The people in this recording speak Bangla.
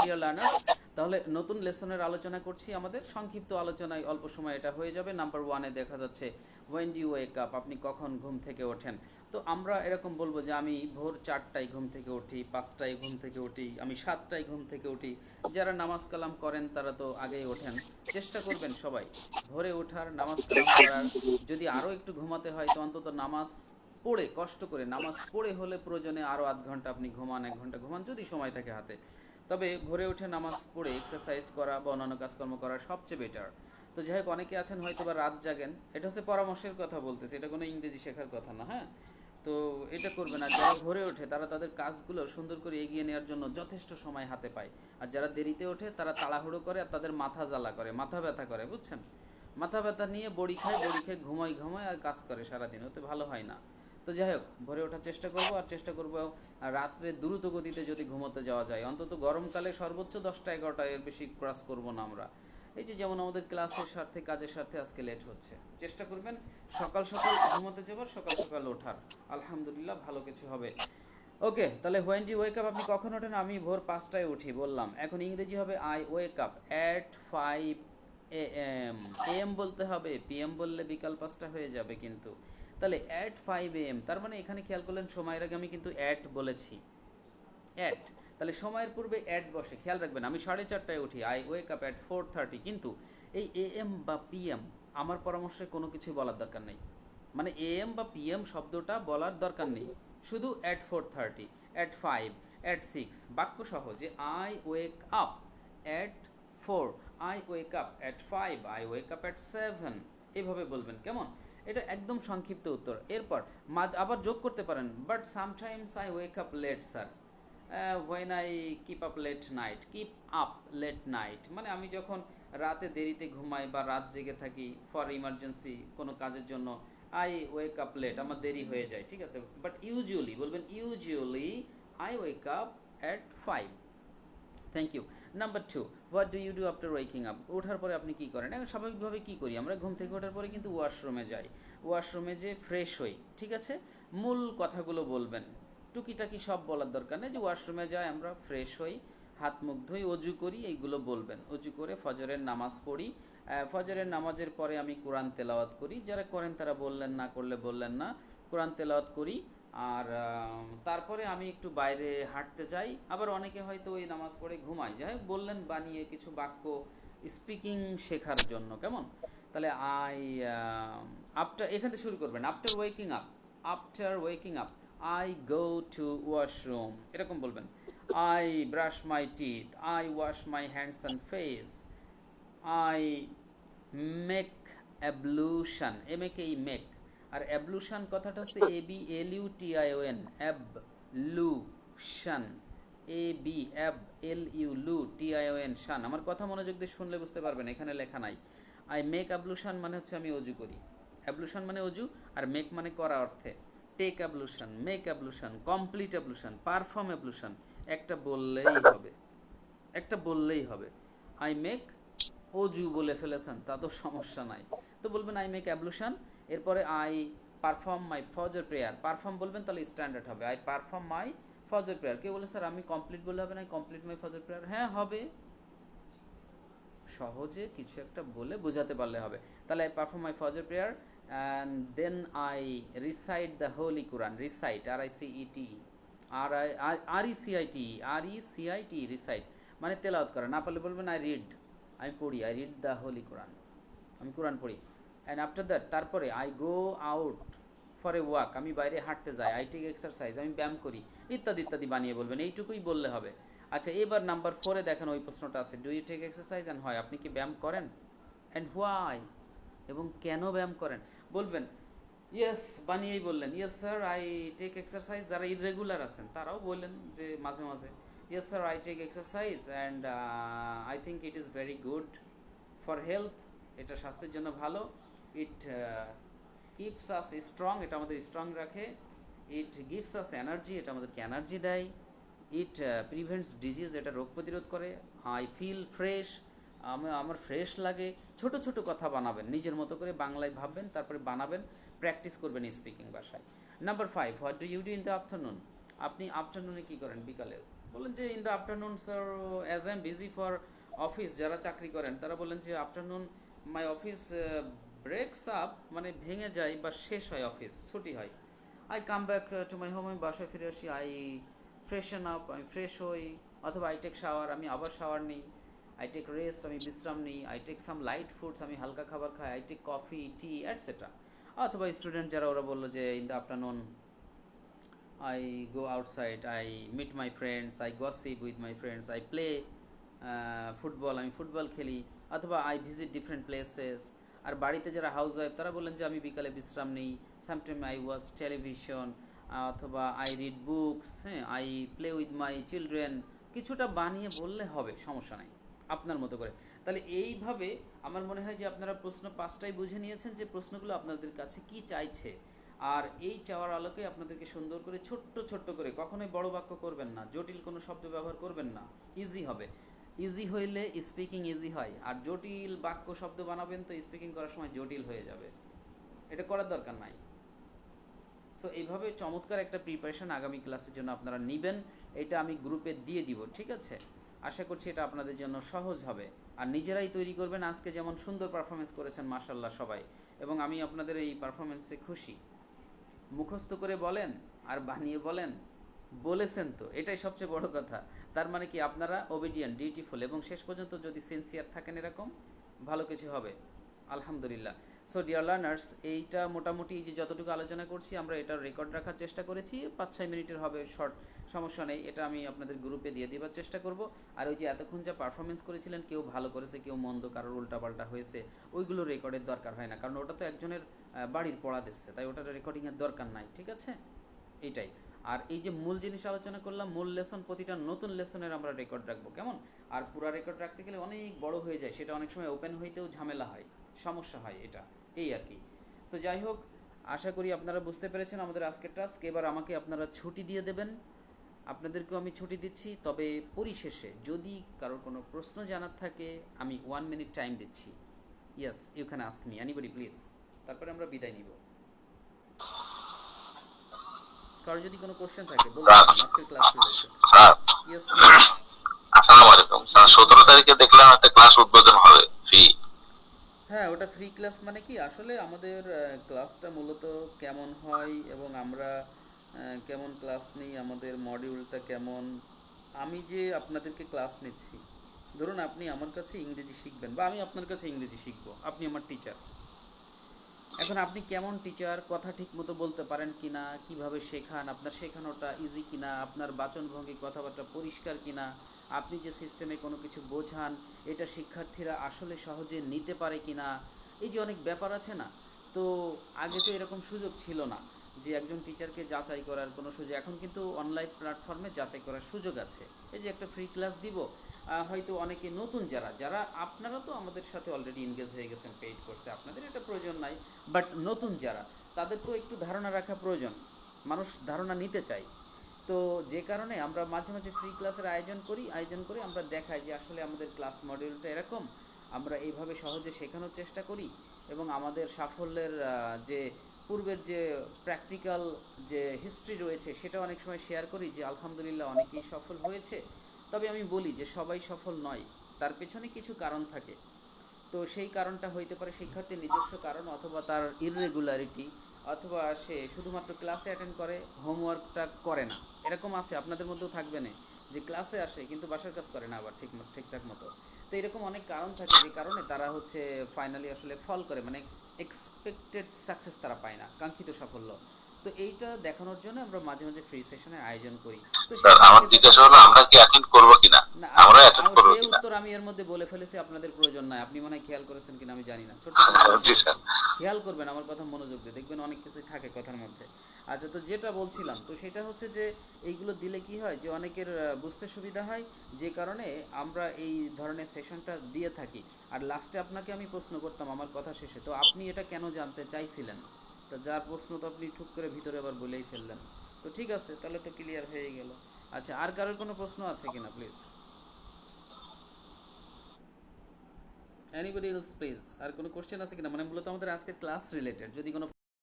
ডিয়ার লার্নার্স, তাহলে নতুন লেসনের আলোচনা করছি। আমাদের সংক্ষিপ্ত আলোচনায় অল্প সময় এটা হয়ে যাবে। নাম্বার ওয়ানে দেখা যাচ্ছে when do you wake up, আপনি কখন ঘুম থেকে ওঠেন। তো আমরা এরকম বলবো যে আমি ভোর 4টায় ঘুম থেকে উঠি, 5টায় ঘুম থেকে উঠি, আমি 7টায় ঘুম থেকে উঠি। যারা নামাজ কালাম করেন তারা তো আগেই ওঠেন। চেষ্টা করবেন সবাই ভোরে ওঠার, নামাজ কালাম করার। যদি আরও একটু ঘুমাতে হয় তো অন্তত নামাজ পড়ে, কষ্ট করে নামাজ পড়ে হলে প্রয়োজনে আরও আধ ঘন্টা আপনি ঘুমান, 1 ঘন্টা ঘুমান যদি সময় থাকে হাতে। তবে ভোরে উঠে নামাজ পড়ে এক্সারসাইজ করা বা অন্যান্য কাজকর্ম করা সবচেয়ে বেটার। তো যাই হোক, অনেকে আছেন হয়তো বা রাত জাগেন, এটা হচ্ছে পরামর্শের কথা বলতেছে, এটা কোনো ইংরেজি শেখার কথা না, হ্যাঁ। তো এটা করবে না। যারা ভোরে ওঠে তারা তাদের কাজগুলো সুন্দর করে এগিয়ে নেওয়ার জন্য যথেষ্ট সময় হাতে পায়। আর যারা দেরিতে ওঠে তারা তাড়াহুড়ো করে আর তাদের মাথা জ্বালা করে, মাথা ব্যথা করে, বুঝছেন। মাথা ব্যথা নিয়ে বড়ি খায়, বড়ি খেয়ে ঘুমায় আর কাজ করে সারাদিন, ওতে ভালো হয় না। তো যাই হোক, ভোরে ওঠার চেষ্টা করব, আর চেষ্টা করব রাত্রে দ্রুত গতিতে যদি ঘুমোতে যাওয়া যায়, অন্তত গরমকালে সর্বোচ্চ 10টা 11টা, এর বেশি ক্রস করব না আমরা। এই যে যেমন আমাদের ক্লাসের স্বার্থে, কাজের স্বার্থে আজকে লেট হচ্ছে, চেষ্টা করবেন সকাল সকাল ঘুমোতে যাবার, সকাল সকাল ওঠার। আলহামদুলিল্লাহ ভালো কিছু হবে। ওকে, তাহলে হোয়েন ডু ওয়েক আপ, আপনি কখন ওঠেন? আমি ভোর 5টায় উঠি বললাম। এখন ইংরেজি হবে I wake up at 5 AM। AM বলতে হবে, পিএম বললে বিকাল 5টা হয়ে যাবে কিন্তু। তাহলে অ্যাট 5 AM, তার মানে এখানে খেয়াল করলেন সময়ের আগে আমি কিন্তু অ্যাট বলেছি, অ্যাট। তাহলে সময়ের পূর্বে অ্যাট বসে, খেয়াল রাখবেন। আমি 4:30টায় উঠি, আই ওয়েক আপ অ্যাট 4:30, কিন্তু এই AM বা পিএম আমার পরামর্শে কোনো কিছু বলার দরকার নেই। মানে AM বা পিএম শব্দটা বলার দরকার নেই, শুধু অ্যাট 4:30, অ্যাট 5, অ্যাট 6, বাক্য সহ যে I wake up at 4, I wake up at 5, I wake up at 7, এভাবে বলবেন, কেমন? এটা একদম সংক্ষিপ্ত উত্তর। এরপর আবার যোগ করতে পারেন, but sometimes I wake up late sir, when I keep up late night, keep up late night মানে আমি যখন রাতে দেরিতে ঘুমাই বা রাত জেগে থাকি ফর ইমার্জেন্সি কোনো কাজের জন্য, আই ওয়েক আপ লেট, আমার দেরি হয়ে যায়, ঠিক আছে। বাট ইউজুয়ালি বলবেন, usually I wake up at 5। Thank you. Number 2, what do you do after waking up, ওঠার পরে আপনি কী করেন? এখন স্বাভাবিকভাবে কী করি আমরা? ঘুম থেকে ওঠার পরে কিন্তু ওয়াশরুমে যাই, ওয়াশরুমে যেয়ে ফ্রেশ হই, ঠিক আছে। মূল কথাগুলো বলবেন, টুকিটাকি সব বলার দরকার নেই। যে ওয়াশরুমে যাই, আমরা ফ্রেশ হই, হাত মুখ ধুই, অজু করি, এইগুলো বলবেন। অজু করে ফজরের নামাজ পড়ি, ফজরের নামাজের পরে আমি কোরআন তেলাওয়াত করি, যারা করেন তারা বললেন, না করলে বললেন না, কোরআন তেলাওয়াত করি। আর তারপরে আমি একটু বাইরে হাঁটতে যাই। আবার অনেকে হয়তো ওই নামাজ পড়ে ঘুমায়, যাই হোক বললেন বানিয়ে কিছু বাক্য স্পিকিং শেখার জন্য, কেমন? তাহলে আই আফটার, এখান থেকে শুরু করবেন, after waking up, after waking up I go to washroom, এরকম বলবেন। I brush my teeth, I wash my hands and face, I make ablution, make. আর অ্যাবলুশন কথাটা হচ্ছে ABLUTION, অ্যাবলুশন, ABLUTION, শান। আমার কথা মনোযোগ দিয়ে শুনলে বুঝতে পারবেন, এখানে লেখা নাই। আই মেক অ্যাবলুশন মানে হচ্ছে আমি অজু করি, অ্যাবলুশন মানে অজু, আর মেক মানে করা অর্থে। টেক অ্যাবলুশন, মেক অ্যাবলুশন, কমপ্লিট অ্যাবলুশন, পারফর্ম অ্যাবলুশন, একটা বললেই হবে, একটা বললেই হবে। আই মেক, অজু বলে ফেলেছেন তা তো সমস্যা নাই, তো বলবেন আই মেক অ্যাবলুশন। এরপরে আই পারফর্ম মাই ফজর প্রেয়ার, পারফর্ম বলবেন তাহলে স্ট্যান্ডার্ড হবে, আই পারফর্ম মাই ফজর প্রেয়ার। কেউ বলে স্যার আমি কমপ্লিট বললে হবে না, কমপ্লিট মাই ফজর প্রেয়ার, হ্যাঁ হবে, সহজে কিছু একটা বলে বোঝাতে পারলে হবে। তাহলে আই পারফর্ম মাই ফজর prayer and then I recite the holy Quran, recite, RICET, RECIT, recite মানে তেলাওয়াত করা। না পারলে বলবেন আই রিড, আমি পড়ি, আই রিড দ্য হোলি কোরআন, আমি কোরআন পড়ি। অ্যান্ড আফটার দ্যাট, তারপরে I go out for a walk, আমি বাইরে হাঁটতে যাই, আই টেক এক্সারসাইজ, আমি ব্যায়াম করি, ইত্যাদি ইত্যাদি বানিয়ে বলবেন, এইটুকুই বললে হবে। আচ্ছা, এবার নাম্বার 4-এ দেখেন ওই প্রশ্নটা আছে, do you take exercise and, হয় আপনি কি ব্যায়াম করেন, অ্যান্ড হোয়াই, এবং কেন ব্যায়াম করেন? বলবেন ইয়েস, বানিয়েই বললেন yes sir I take exercise. যারা ইররেগুলার আছেন তারাও বললেন যে মাঝে মাঝে, yes sir I take exercise and I think it is very good for health, এটা স্বাস্থ্যের জন্য ভালো। ইট কিপস আস স্ট্রং, এটা আমাদের স্ট্রং রাখে। ইট গিভস আস এনার্জি, এটা আমাদেরকে এনার্জি দেয়। ইট প্রিভেন্টস ডিজিজ, এটা রোগ প্রতিরোধ করে। আই ফিল ফ্রেশ, আমার ফ্রেশ লাগে। ছোট ছোট কথা বানাবেন, নিজের মতো করে বাংলায় ভাববেন, তারপরে বানাবেন, প্র্যাকটিস করবেন স্পিকিং ভাষায়। Number 5, what do you do in the afternoon, আপনি আফটারনুনে কী করেন, বিকালে? বললেন যে in the afternoon sir, as I am busy for office, যারা চাকরি করেন তারা বললেন যে afternoon my office breaks up, মানে ভেঙে যায় বা শেষ হয়, অফিস ছুটি হয়। I come back to my home, আমি বাসায় ফিরে আসি, আই ফ্রেশন আপ, আমি ফ্রেশ হই, অথবা আই টেক শাওয়ার, আমি আবার শাওয়ার নিই, আই টেক রেস্ট, আমি বিশ্রাম নিই, I take some light foods, আমি হালকা খাবার খাই, I take coffee tea etcetera. অথবা স্টুডেন্ট যারা, ওরা বললো যে in the afternoon I go outside, I meet my friends, I gossip with my friends, I play football, আমি ফুটবল খেলি, অথবা আই ভিজিট ডিফারেন্ট প্লেসেস। আর বাড়িতে যারা হাউস ওয়াইফ তারা বললেন যে আমি বিকালে বিশ্রাম নিই, সামটাইম আই ওয়াচ টেলিভিশন, অথবা আই রিড বুকস, হ্যাঁ, I play with my children. কিছুটা বানিয়ে বললে হবে, সমস্যা নাই, আপনার মতো করে। তাহলে এইভাবে আমার মনে হয় যে আপনারা প্রশ্ন পাঁচটাই বুঝে নিয়েছেন যে প্রশ্নগুলো আপনাদের কাছে কি চাইছে। আর এই চাওয়ার আলোকে আপনাদেরকে সুন্দর করে ছোট্ট ছোট্ট করে, কখনোই বড় বাক্য করবেন না, জটিল কোনো শব্দ ব্যবহার করবেন না, ইজি হবে। ইজি হইলে স্পিকিং ইজি হয়, আর জটিল বাক্য শব্দ বানাবেন তো স্পিকিং করার সময় জটিল হয়ে যাবে, এটা করার দরকার নাই। সো এইভাবে চমৎকার একটা প্রিপারেশন আগামী ক্লাসের জন্য আপনারা নেবেন, এটা আমি গ্রুপে দিয়ে দিব, ঠিক আছে? আশা করছি এটা আপনাদের জন্য সহজ হবে। আর নিজেরাই তৈরি করবেন, আজকে যেমন সুন্দর পারফরমেন্স করেছেন মাশাল্লাহ সবাই, এবং আমি আপনাদের এই পারফরমেন্সে খুশি। মুখস্থ করে বলেন আর বানিয়ে বলেন, বলেছেন তো, এটাই সবচেয়ে বড় কথা। তার মানে কি, আপনারা ওবিডিয়েন্ট, ডিউটিফুল, এবং শেষ পর্যন্ত যদি সিনসিয়ার থাকেন এরকম, ভালো কিছু হবে আলহামদুলিল্লাহ। সো ডিয়ার লার্নার্স, এইটা মোটামুটি যে যতটুকু আলোচনা করছি আমরা এটার রেকর্ড রাখার চেষ্টা করেছি, 5-6 মিনিটের হবে, শর্ট, সমস্যা নেই, এটা আমি আপনাদের গ্রুপে দিয়ে দেওয়ার চেষ্টা করব। আর ওই যে এতক্ষণ যা পারফরমেন্স করেছিলেন, কেউ ভালো করেছে কেউ মন্দ, কারোর উল্টাপাল্টা হয়েছে, ওইগুলো রেকর্ডের দরকার হয় না, কারণ ওটা তো একজনের বাড়ির পড়া দিচ্ছে, তাই ওটার রেকর্ডিংয়ের দরকার নাই, ঠিক আছে? এইটাই। আর এই যে মূল জিনিস আলোচনা করলাম, মূল লেসন, প্রতিটা নতুন লেসনের আমরা রেকর্ড রাখবো, কেমন? আর পুরা রেকর্ড রাখতে গেলে অনেক বড় হয়ে যায়, সেটা অনেক সময় ওপেন হইতেও ঝামেলা হয়, সমস্যা হয়, এটা এই আর কি। তো যাই হোক, আশা করি আপনারা বুঝতে পেরেছেন আমাদের আজকের টাস্ক। এবার আমাকে আপনারা ছুটি দিয়ে দেবেন, আপনাদেরকেও আমি ছুটি দিচ্ছি। তবে পরিশেষে যদি কারোর কোনো প্রশ্ন জানার থাকে, আমি 1 মিনিট টাইম দিচ্ছি। Yes, you can ask me, anybody please. তারপরে আমরা বিদায় নিব। কারো যদি কোনো কোশ্চেন থাকে বলতে স্যার পারেন, আজকের class related. Sir yes please. আসসালামু আলাইকুম স্যার। 17 তারিখে দেখলাম একটা ক্লাস উদ্বোধন হবে ফ্রি। হ্যাঁ, ওটা ফ্রি ক্লাস, মানে কি আসলে আমাদের ক্লাসটা মূলত কেমন হয় এবং আমরা কেমন ক্লাস নিই, আমাদের মডিউলটা কেমন। আমি যে আপনাদেরকে ক্লাস নিচ্ছি, ধরুন আপনি আমার কাছে ইংরেজি শিখবেন বা আমি আপনার কাছে ইংরেজি শিখবো, আপনি আমার টিচার। এখন আপনি কেমন টিচার, কথা ঠিকমতো বলতে পারেন কি না, কীভাবে শেখান, আপনার শেখানোটা ইজি কিনা, আপনার বাচনভঙ্গি কথাবার্তা পরিষ্কার কিনা, আপনি যে সিস্টেমে কোনো কিছু বোঝান এটা শিক্ষার্থীরা আসলে সহজে নিতে পারে কিনা, এই যে অনেক ব্যাপার আছে না। তো আগে তো এরকম সুযোগ ছিল না যে একজন টিচারকে যাচাই করার কোনো সুযোগ, এখন কিন্তু অনলাইন প্ল্যাটফর্মে যাচাই করার সুযোগ আছে। এই যে একটা ফ্রি ক্লাস দিব, হয়তো অনেকে নতুন, যারা যারা আপনারা তো আমাদের সাথে অলরেডি এনগেজ হয়ে গেছেন পেইড কোর্সে, আপনাদের এটা প্রয়োজন নাই, বাট নতুন যারা, তাদের তো একটু ধারণা রাখা প্রয়োজন, মানুষ ধারণা নিতে চায়। তো যে কারণে আমরা মাঝে মাঝে ফ্রি ক্লাসের আয়োজন করি আমরা দেখাই যে আসলে আমাদের ক্লাস মডিউলটা এরকম, আমরা এইভাবে সহজে শেখানোর চেষ্টা করি, এবং আমাদের সাফল্যের যে পূর্বের যে প্র্যাকটিক্যাল যে হিস্ট্রি রয়েছে সেটা অনেক সময় শেয়ার করি যে আলহামদুলিল্লাহ অনেকেই সফল হয়েছে। তবে আমি বলি যে সবাই সফল নয়, তার পেছনে কিছু কারণ থাকে। তো সেই কারণটা হইতে পারে শিক্ষার্থীর নিজস্ব কারণ, অথবা তার ইররেগুলারিটি, অথবা সে শুধুমাত্র ক্লাসে অ্যাটেন্ড করে, হোমওয়ার্কটা করে না, এরকম আছে আপনাদের মধ্যেও থাকবে না, যে ক্লাসে আসে কিন্তু বাসার কাজ করে না আবার ঠিকঠাক মতো। তো এরকম অনেক কারণ থাকে যে কারণে তারা হচ্ছে ফাইনালি আসলে ফল করে, মানে এক্সপেক্টেড সাকসেস তারা পায় না, কাঙ্ক্ষিত সাফল্য। তো এইটা দেখানোর জন্য আমরা মাঝে মাঝে ফ্রি সেশনের আয়োজন করি। তো স্যার সেখান আমার থেকে জিজ্ঞাসা যতটুকু, হলো আমরা কি অ্যাটেন্ড করব কিনা, না আমরা অ্যাটেন্ড করব সে কিনা। উত্তর আমি এর মধ্যে বলে ফেলেছি, আপনাদের প্রয়োজন নাই, আপনি মনে হয় খেয়াল করেছেন কিনা আমি জানি না, ছোট্ট করে বলে জি ফেলেছি। স্যার। খেয়াল করবেন, আমার কথা মনোযোগ দিয়ে দেখবেন, অনেক কিছুই থাকে কথার মধ্যে। আচ্ছা, তো যেটা বলছিলাম, তো সেটা হচ্ছে যে এইগুলো দিলে কি হয় যে অনেকের বুঝতে সুবিধা হয়, যে কারণে আমরা এই ধরনের সেশনটা দিয়ে থাকি। আর লাস্টে আপনাকে আমি প্রশ্ন করতাম আমার কথা শেষে, তো আপনি এটা কেন জানতে চাইছিলেন, তা যার প্রশ্ন তো আপনি ঠুক করে ভিতরে আবার বলেই ফেললেন। তো ঠিক আছে, তাহলে তো ক্লিয়ার হয়ে গেল। আচ্ছা, আর কারোর কোনো প্রশ্ন আছে কিনা প্লিজ? এনিবডি এলস প্লিজ, আর কোনো কোশ্চেন আছে কিনা, মানে মূলত আমাদের আজকে ক্লাস রিলেটেড, যদি কোনো